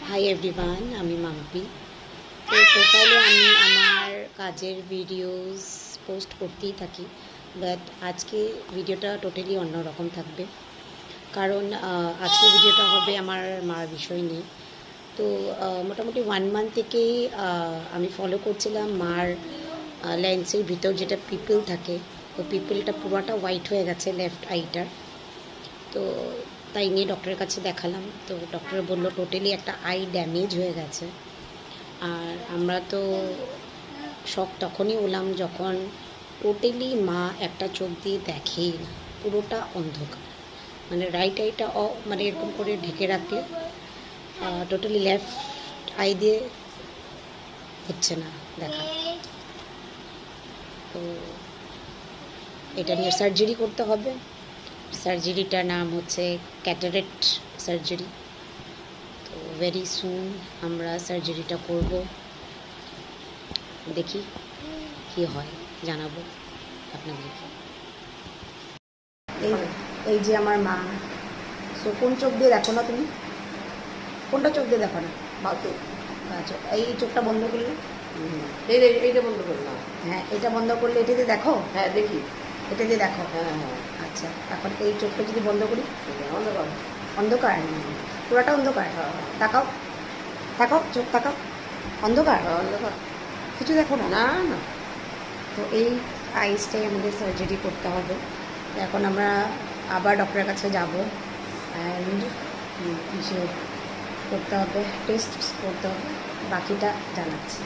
Hi everyone, আমি মাম্পি। তো প্রোফাইলে আমি আমার কাজের ভিডিওস পোস্ট করতেই থাকি, বাট আজকে ভিডিওটা টোটালি অন্যরকম থাকবে। কারণ আজকে ভিডিওটা হবে আমার মার বিষয় নিয়ে। তো মোটামুটি 1 মান্থ থেকেই আমি ফলো করছিলাম মার লেন্সের ভিতর যেটা পিপল থাকে, তো পিপলটা পুরোটা হোয়াইট হয়ে গেছে লেফট আইটার। তো তাই নিয়ে ডক্টরের কাছে দেখালাম, তো ডক্টর বললো টোটালি একটা আই ড্যামেজ হয়ে গেছে। আর আমরা তো শক তখনই হলাম যখন টোটালি মা একটা চোখ দিয়ে দেখেই না, পুরোটা অন্ধকার। মানে রাইট আইটা মানে এরকম করে ঢেকে রাখলে টোটালি লেফট আই দিয়ে হচ্ছে না দেখা। তো এটা নিয়ে সার্জারি করতে হবে। সার্জারিটার নাম হচ্ছে ক্যাটারেক্ট সার্জারি। তো ভেরি সুন আমরা সার্জারিটা করব, দেখি কি হয়, জানাবো আপনাদেরকে। এই যে আমার মা। সো কোন চোখ দিয়ে দেখো না তুমি? কোনটা চোখ দিয়ে দেখো না? আচ্ছা, এই চোখটা বন্ধ করলে, এইটা বন্ধ করলাম। হ্যাঁ এটা বন্ধ করলে এটা দিয়ে দেখো। হ্যাঁ দেখি, এটা দিয়ে দেখো। হ্যাঁ হ্যাঁ। আচ্ছা, এখন এই চোখটা যদি বন্ধ করি, অন্ধকার। অন্ধকার, পুরোটা অন্ধকার। তাকাও, তাকাও, চোখ তাকাও, অন্ধকার, অন্ধকার, কিছু দেখো না। না না। তো এই আইসটাই আমাদের সার্জারি করতে হবে। তো এখন আমরা আবার ডক্টরের কাছে যাব অ্যান্ড কিছু করতে হবে, টেস্ট করতে হবে, বাকিটা জানাচ্ছি।